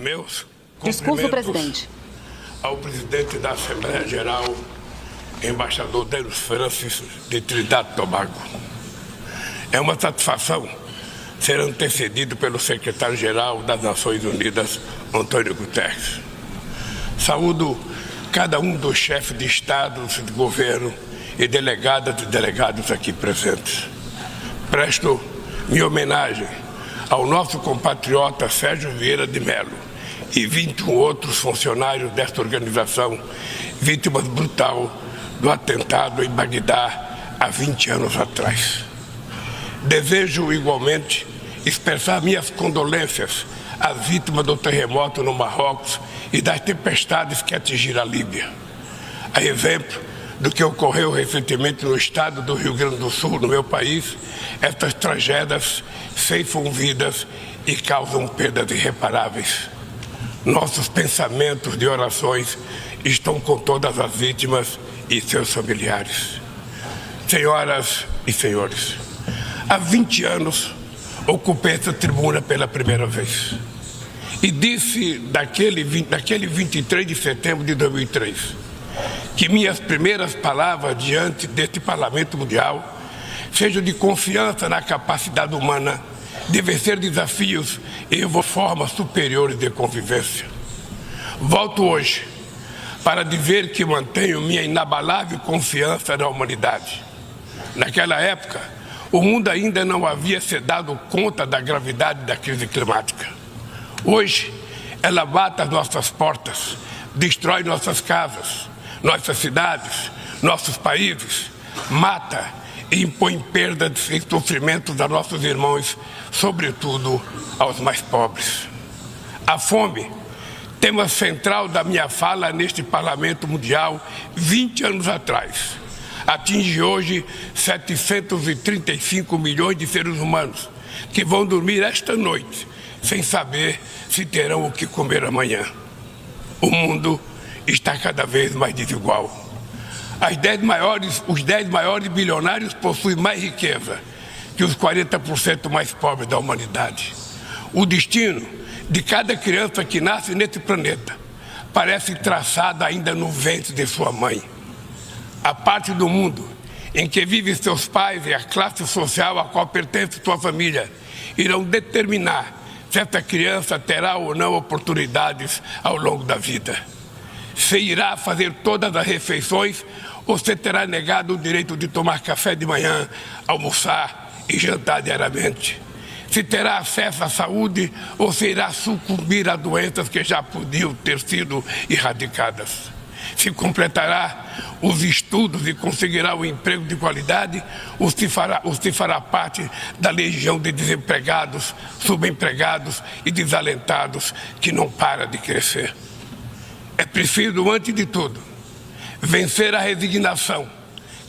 Meus Discurso do cumprimentos presidente. ao presidente da Assembleia Geral, embaixador Denis Francis, de Trinidad e Tobago. É uma satisfação ser antecedido pelo secretário-geral das Nações Unidas, Antônio Guterres. Saúdo cada um dos chefes de Estado, de governo e delegadas e delegados aqui presentes. Presto minha homenagem ao nosso compatriota Sérgio Vieira de Mello e 21 outros funcionários desta organização, vítimas brutal do atentado em Bagdá há 20 anos atrás. Desejo igualmente expressar minhas condolências às vítimas do terremoto no Marrocos e das tempestades que atingiram a Líbia. A exemplo do que ocorreu recentemente no estado do Rio Grande do Sul, no meu país, estas tragédias ceifam vidas e causam perdas irreparáveis. Nossos pensamentos de orações estão com todas as vítimas e seus familiares. Senhoras e senhores, há 20 anos ocupei essa tribuna pela primeira vez e disse naquele 23 de setembro de 2003 que minhas primeiras palavras diante deste Parlamento Mundial sejam de confiança na capacidade humana de vencer desafios e formas superiores de convivência. Volto hoje para dizer que mantenho minha inabalável confiança na humanidade. Naquela época, o mundo ainda não havia se dado conta da gravidade da crise climática. Hoje, ela bate às nossas portas, destrói nossas casas, nossas cidades, nossos países, mata e impõe perdas e sofrimentos a nossos irmãos, sobretudo aos mais pobres. A fome, tema central da minha fala neste Parlamento Mundial 20 anos atrás, atinge hoje 735 milhões de seres humanos que vão dormir esta noite sem saber se terão o que comer amanhã. O mundo está cada vez mais desigual. Os 10 maiores bilionários possuem mais riqueza que os 40% mais pobres da humanidade. O destino de cada criança que nasce nesse planeta parece traçado ainda no ventre de sua mãe. A parte do mundo em que vivem seus pais e a classe social a qual pertence sua família irão determinar se essa criança terá ou não oportunidades ao longo da vida. Se irá fazer todas as refeições ou se terá negado o direito de tomar café de manhã, almoçar e jantar diariamente. Se terá acesso à saúde ou se irá sucumbir a doenças que já podiam ter sido erradicadas. Se completará os estudos e conseguirá um emprego de qualidade ou se fará parte da legião de desempregados, subempregados e desalentados que não para de crescer. É preciso, antes de tudo, vencer a resignação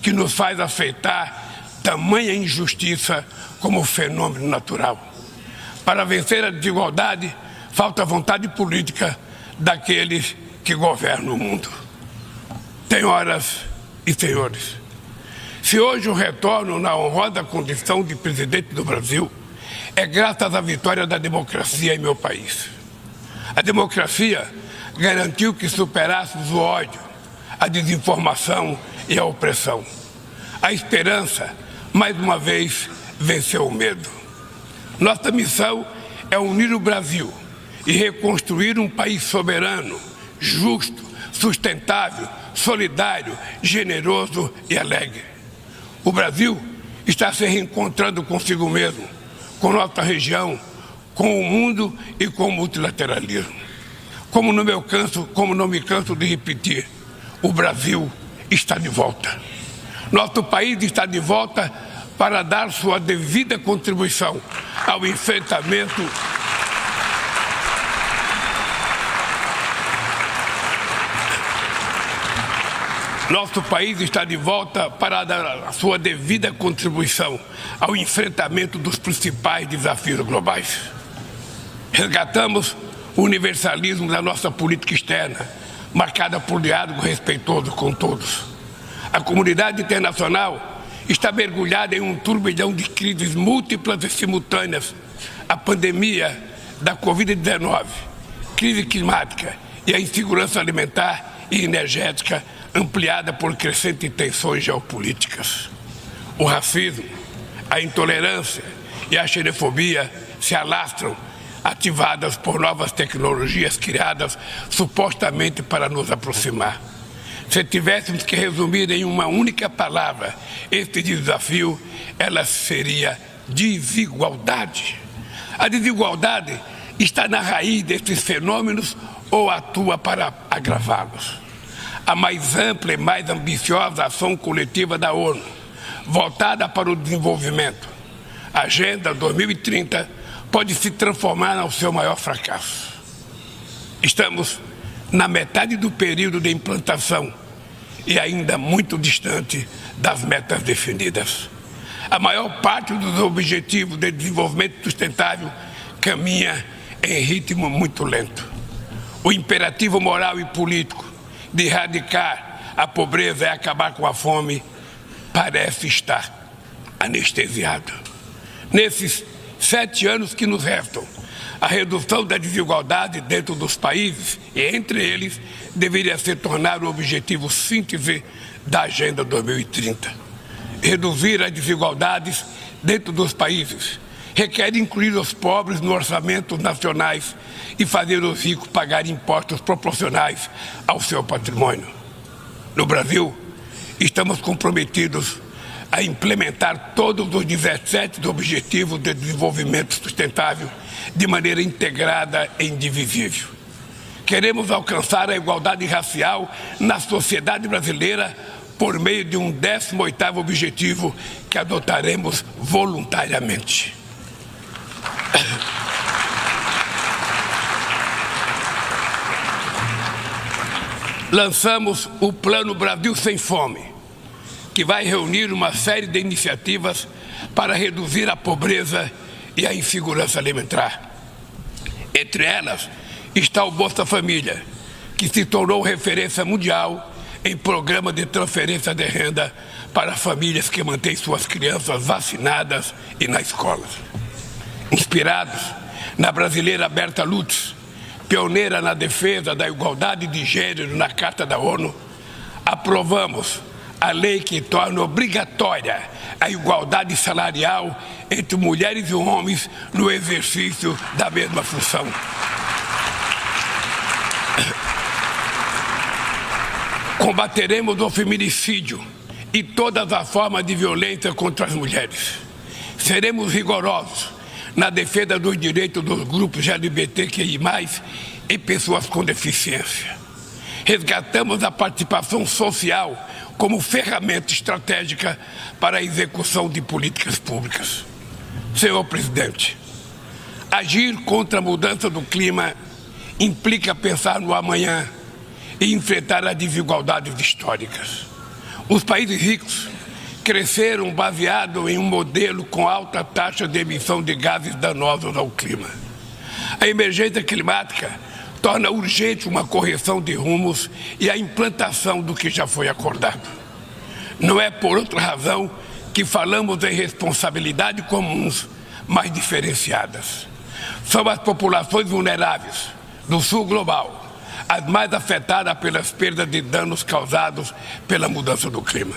que nos faz aceitar tamanha injustiça como fenômeno natural. Para vencer a desigualdade, falta vontade política daqueles que governam o mundo. Senhoras e senhores, se hoje eu retorno na honrosa condição de presidente do Brasil, é graças à vitória da democracia em meu país. A democracia garantiu que superássemos o ódio, a desinformação e a opressão. A esperança, mais uma vez, venceu o medo. Nossa missão é unir o Brasil e reconstruir um país soberano, justo, sustentável, solidário, generoso e alegre. O Brasil está se reencontrando consigo mesmo, com nossa região, com o mundo e com o multilateralismo. Como não me canso de repetir, o Brasil está de volta. Nosso país está de volta para dar sua devida contribuição ao enfrentamento Nosso país está de volta para dar a sua devida contribuição ao enfrentamento dos principais desafios globais. Resgatamos o universalismo da nossa política externa, marcada por diálogo respeitoso com todos. A comunidade internacional está mergulhada em um turbilhão de crises múltiplas e simultâneas. A pandemia da Covid-19, crise climática e a insegurança alimentar e energética ampliada por crescentes tensões geopolíticas. O racismo, a intolerância e a xenofobia se alastram, ativadas por novas tecnologias criadas supostamente para nos aproximar. Se tivéssemos que resumir em uma única palavra este desafio, ela seria desigualdade. A desigualdade está na raiz destes fenômenos ou atua para agravá-los. A mais ampla e mais ambiciosa ação coletiva da ONU, voltada para o desenvolvimento, a Agenda 2030, pode se transformar no seu maior fracasso. Estamos na metade do período de implantação e ainda muito distante das metas definidas. A maior parte dos objetivos de desenvolvimento sustentável caminha em ritmo muito lento. O imperativo moral e político de erradicar a pobreza e acabar com a fome parece estar anestesiado. Nesses 7 anos que nos restam, a redução da desigualdade dentro dos países e entre eles deveria se tornar o objetivo síntese da Agenda 2030. Reduzir as desigualdades dentro dos países requer incluir os pobres nos orçamentos nacionais e fazer os ricos pagar impostos proporcionais ao seu patrimônio. No Brasil, estamos comprometidos a implementar todos os 17 Objetivos de Desenvolvimento Sustentável de maneira integrada e indivisível. Queremos alcançar a igualdade racial na sociedade brasileira por meio de um 18º objetivo que adotaremos voluntariamente. Lançamos o Plano Brasil Sem Fome, que vai reunir uma série de iniciativas para reduzir a pobreza e a insegurança alimentar. Entre elas está o Bolsa Família, que se tornou referência mundial em programa de transferência de renda para famílias que mantêm suas crianças vacinadas e na escola. Inspirados na brasileira Berta Lutz, pioneira na defesa da igualdade de gênero na Carta da ONU, aprovamos a lei que torna obrigatória a igualdade salarial entre mulheres e homens no exercício da mesma função. Combateremos o feminicídio e todas as formas de violência contra as mulheres. Seremos rigorosos na defesa dos direitos dos grupos LGBTQI+, e pessoas com deficiência. Resgatamos a participação social como ferramenta estratégica para a execução de políticas públicas. Senhor Presidente, agir contra a mudança do clima implica pensar no amanhã e enfrentar as desigualdades históricas. Os países ricos cresceram baseado em um modelo com alta taxa de emissão de gases danosos ao clima. A emergência climática torna urgente uma correção de rumos e a implantação do que já foi acordado. Não é por outra razão que falamos em responsabilidades comuns, mas diferenciadas. São as populações vulneráveis do sul global as mais afetadas pelas perdas de danos causados pela mudança do clima.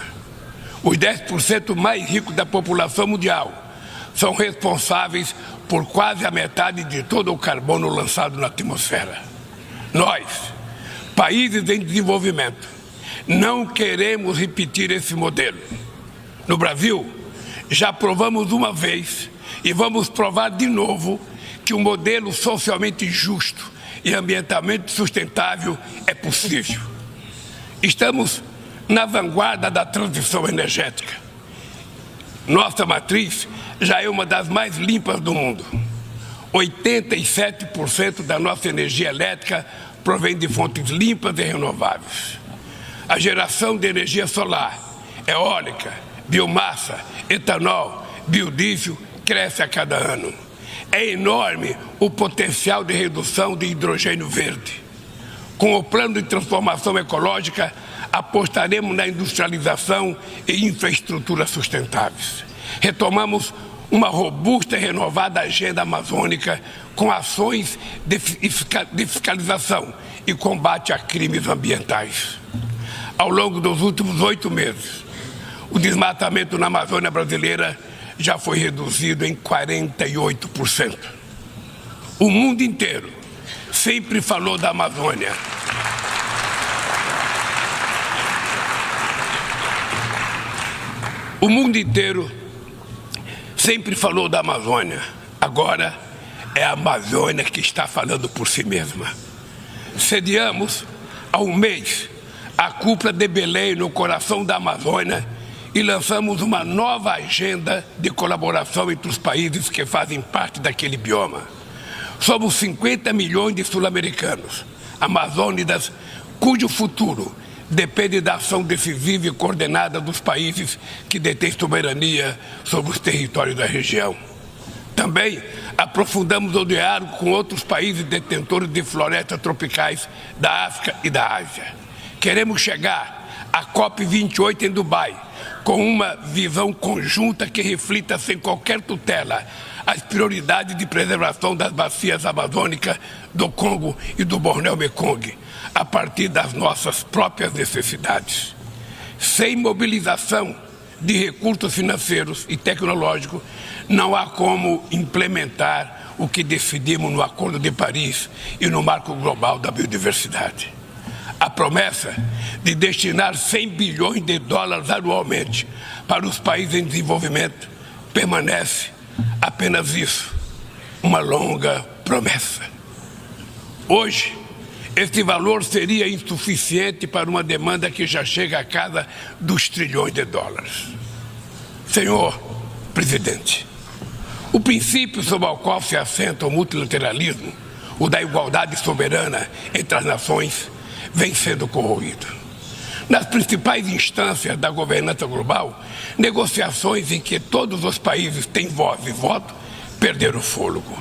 Os 10% mais ricos da população mundial são responsáveis por quase a metade de todo o carbono lançado na atmosfera. Nós, países em desenvolvimento, não queremos repetir esse modelo. No Brasil, já provamos uma vez e vamos provar de novo que um modelo socialmente justo e ambientalmente sustentável é possível. Estamos na vanguarda da transição energética. Nossa matriz já é uma das mais limpas do mundo. 87% da nossa energia elétrica provém de fontes limpas e renováveis. A geração de energia solar, eólica, biomassa, etanol, biodiesel cresce a cada ano. É enorme o potencial de redução de hidrogênio verde. Com o plano de transformação ecológica, apostaremos na industrialização e infraestrutura sustentáveis. Retomamos uma robusta e renovada agenda amazônica com ações de fiscalização e combate a crimes ambientais. Ao longo dos últimos 8 meses, o desmatamento na Amazônia brasileira já foi reduzido em 48%. O mundo inteiro sempre falou da Amazônia. O mundo inteiro sempre falou da Amazônia. Agora é a Amazônia que está falando por si mesma. Sediamos há um mês a cúpula de Belém no coração da Amazônia e lançamos uma nova agenda de colaboração entre os países que fazem parte daquele bioma. Somos 50 milhões de sul-americanos, amazônidas, cujo futuro depende da ação decisiva e coordenada dos países que detêm soberania sobre os territórios da região. Também aprofundamos o diálogo com outros países detentores de florestas tropicais da África e da Ásia. Queremos chegar à COP28 em Dubai com uma visão conjunta que reflita sem qualquer tutela as prioridades de preservação das bacias amazônicas do Congo e do Bornéu-Mekong, a partir das nossas próprias necessidades. Sem mobilização de recursos financeiros e tecnológicos, não há como implementar o que decidimos no Acordo de Paris e no Marco Global da Biodiversidade. A promessa de destinar 100 bilhões de dólares anualmente para os países em desenvolvimento permanece apenas isso, uma longa promessa. Hoje, esse valor seria insuficiente para uma demanda que já chega à casa dos trilhões de dólares. Senhor Presidente, o princípio sobre o qual se assenta o multilateralismo, o da igualdade soberana entre as nações, vem sendo corroído. Nas principais instâncias da governança global, negociações em que todos os países têm voz e voto perderam o fôlego.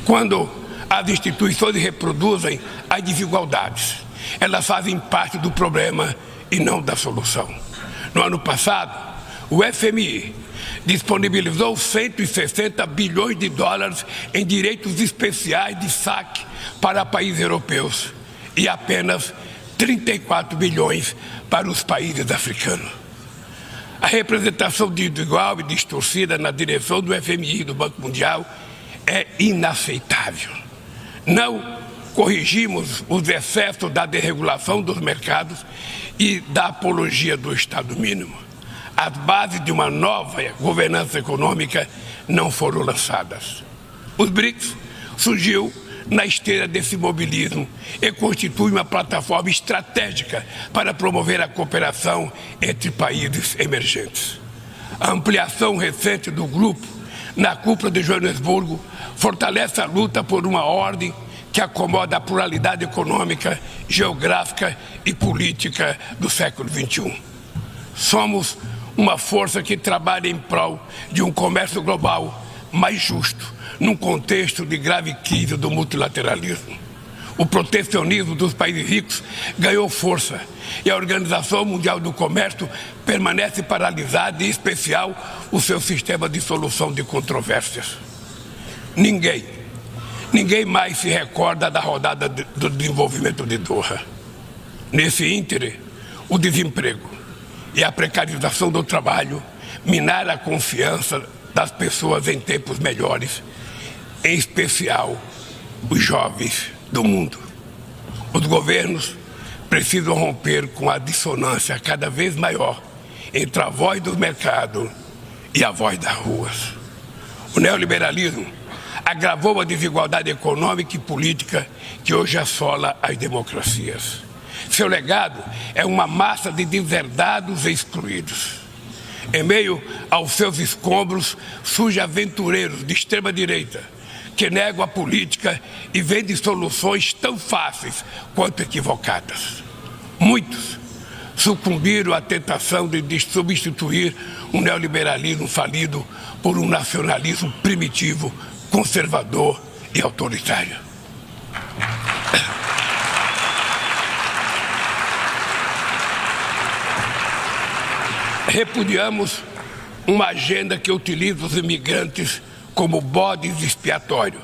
Quando as instituições reproduzem as desigualdades, elas fazem parte do problema e não da solução. No ano passado, o FMI disponibilizou 160 bilhões de dólares em direitos especiais de saque para países europeus e apenas 34 bilhões para os países africanos. A representação desigual e distorcida na direção do FMI e do Banco Mundial é inaceitável. Não corrigimos os excessos da desregulação dos mercados e da apologia do Estado mínimo. As bases de uma nova governança econômica não foram lançadas. Os BRICS surgiu na esteira desse mobilismo e constitui uma plataforma estratégica para promover a cooperação entre países emergentes. A ampliação recente do grupo na cúpula de Joanesburgo fortalece a luta por uma ordem que acomoda a pluralidade econômica, geográfica e política do século XXI. Somos uma força que trabalha em prol de um comércio global mais justo, num contexto de grave crise do multilateralismo. O protecionismo dos países ricos ganhou força e a Organização Mundial do Comércio permanece paralisada, em especial o seu sistema de solução de controvérsias. Ninguém mais se recorda da rodada do desenvolvimento de Doha. Nesse íntere, o desemprego e a precarização do trabalho minaram a confiança das pessoas em tempos melhores, em especial os jovens do mundo. Os governos precisam romper com a dissonância cada vez maior entre a voz do mercado e a voz das ruas. O neoliberalismo agravou a desigualdade econômica e política que hoje assola as democracias. Seu legado é uma massa de deserdados e excluídos. Em meio aos seus escombros, surgem aventureiros de extrema-direita que negam a política e vendem soluções tão fáceis quanto equivocadas. Muitos sucumbiram à tentação de substituir um neoliberalismo falido por um nacionalismo primitivo, conservador e autoritário. Repudiamos uma agenda que utiliza os imigrantes como bodes expiatório,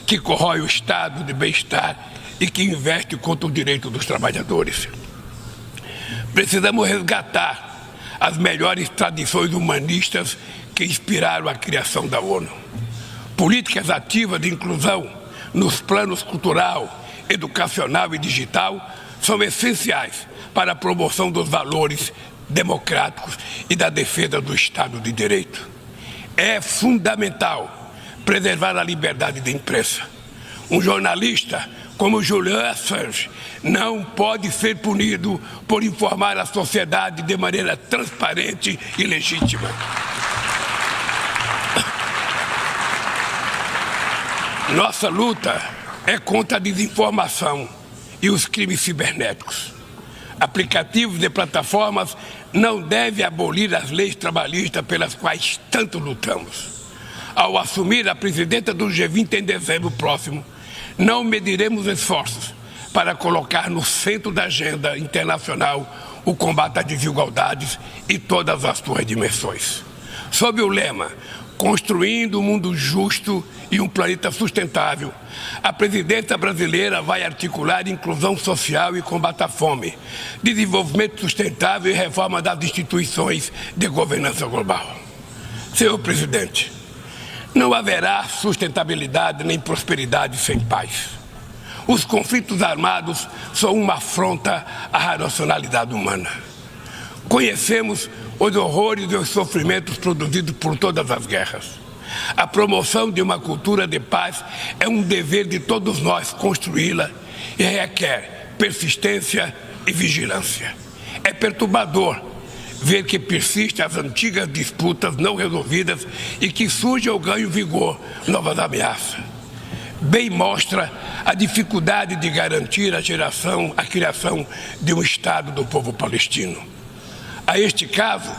que corrói o estado de bem-estar e que investe contra o direito dos trabalhadores. Precisamos resgatar as melhores tradições humanistas que inspiraram a criação da ONU. Políticas ativas de inclusão nos planos cultural, educacional e digital são essenciais para a promoção dos valores democráticos e da defesa do Estado de Direito. É fundamental preservar a liberdade de imprensa. Um jornalista como Julian Assange não pode ser punido por informar a sociedade de maneira transparente e legítima. Nossa luta é contra a desinformação e os crimes cibernéticos. Aplicativos de plataformas não devem abolir as leis trabalhistas pelas quais tanto lutamos. Ao assumir a presidência do G20 em dezembro próximo, não mediremos esforços para colocar no centro da agenda internacional o combate às desigualdades e todas as suas dimensões. Sob o lema Construindo um Mundo Justo e um Planeta Sustentável, a presidência brasileira vai articular inclusão social e combate à fome, desenvolvimento sustentável e reforma das instituições de governança global. Senhor presidente, não haverá sustentabilidade nem prosperidade sem paz. Os conflitos armados são uma afronta à racionalidade humana. Conhecemos os horrores e os sofrimentos produzidos por todas as guerras. A promoção de uma cultura de paz é um dever de todos nós construí-la e requer persistência e vigilância. É perturbador ver que persistem as antigas disputas não resolvidas e que surgem ou ganham vigor novas ameaças. Bem mostra a dificuldade de garantir a criação de um Estado do povo palestino. A este caso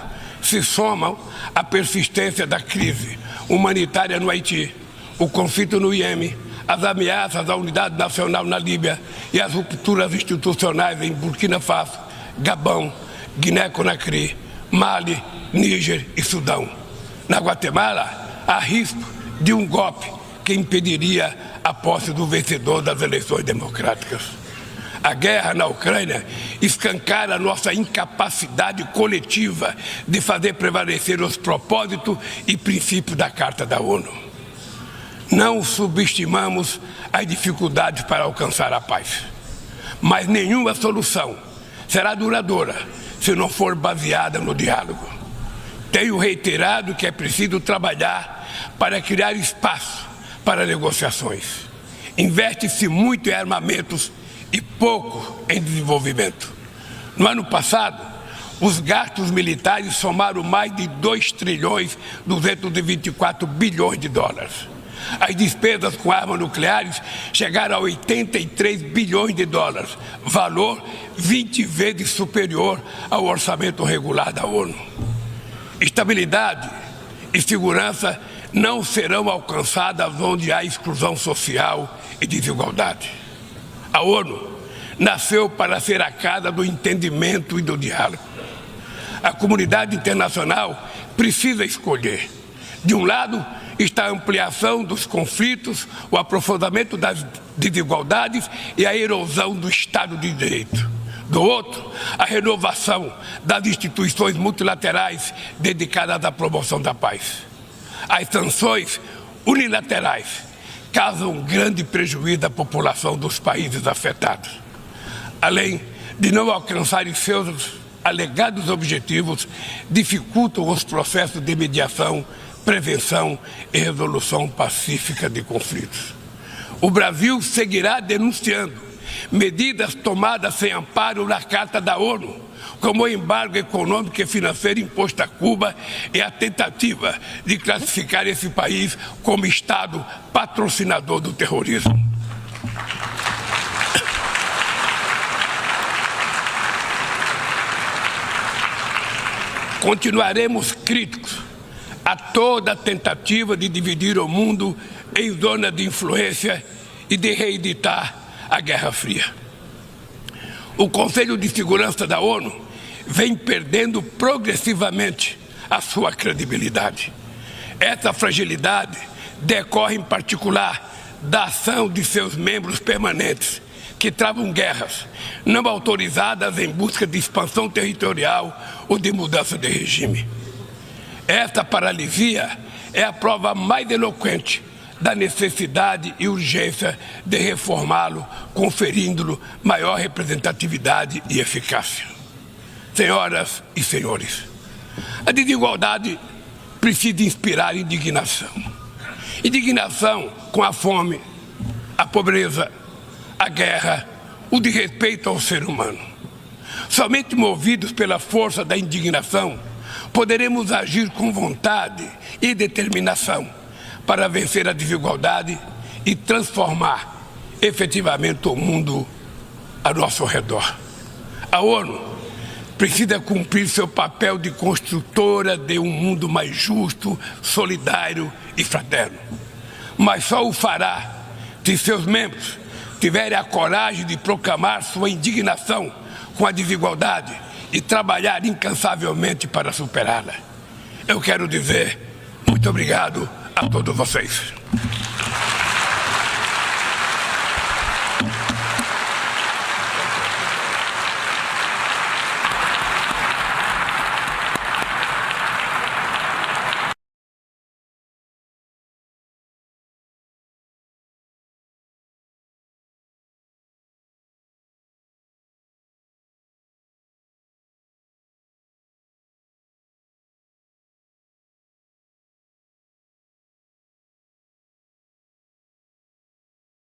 se somam a persistência da crise humanitária no Haiti, o conflito no Iêmen, as ameaças à unidade nacional na Líbia e as rupturas institucionais em Burkina Faso, Gabão, Guiné-Conakry, Mali, Níger e Sudão. Na Guatemala, há risco de um golpe que impediria a posse do vencedor das eleições democráticas. A guerra na Ucrânia escancara nossa incapacidade coletiva de fazer prevalecer os propósitos e princípios da Carta da ONU. Não subestimamos as dificuldades para alcançar a paz, mas nenhuma solução será duradoura se não for baseada no diálogo. Tenho reiterado que é preciso trabalhar para criar espaço para negociações. Investe-se muito em armamentos e pouco em desenvolvimento. No ano passado, os gastos militares somaram mais de 2,224 bilhões de dólares. As despesas com armas nucleares chegaram a 83 bilhões de dólares, valor 20 vezes superior ao orçamento regular da ONU. Estabilidade e segurança não serão alcançadas onde há exclusão social e desigualdade. A ONU nasceu para ser a casa do entendimento e do diálogo. A comunidade internacional precisa escolher. De um lado está a ampliação dos conflitos, o aprofundamento das desigualdades e a erosão do Estado de Direito. Do outro, a renovação das instituições multilaterais dedicadas à promoção da paz. As sanções unilaterais causam grande prejuízo à população dos países afetados. Além de não alcançarem seus alegados objetivos, dificultam os processos de mediação, prevenção e resolução pacífica de conflitos. O Brasil seguirá denunciando medidas tomadas sem amparo na Carta da ONU, como o embargo econômico e financeiro imposto a Cuba e a tentativa de classificar esse país como Estado patrocinador do terrorismo. Continuaremos críticos a toda tentativa de dividir o mundo em zona de influência e de reeditar a Guerra Fria. O Conselho de Segurança da ONU vem perdendo progressivamente a sua credibilidade. Essa fragilidade decorre, em particular, da ação de seus membros permanentes, que travam guerras não autorizadas em busca de expansão territorial ou de mudança de regime. Esta paralisia é a prova mais eloquente da necessidade e urgência de reformá-lo, conferindo-lhe maior representatividade e eficácia. Senhoras e senhores, a desigualdade precisa inspirar indignação. Indignação com a fome, a pobreza, a guerra, o desrespeito ao ser humano. Somente movidos pela força da indignação, poderemos agir com vontade e determinação para vencer a desigualdade e transformar efetivamente o mundo ao nosso redor. A ONU precisa cumprir seu papel de construtora de um mundo mais justo, solidário e fraterno. Mas só o fará se seus membros tiverem a coragem de proclamar sua indignação com a desigualdade e trabalhar incansavelmente para superá-la. Eu quero dizer muito obrigado a todos vocês.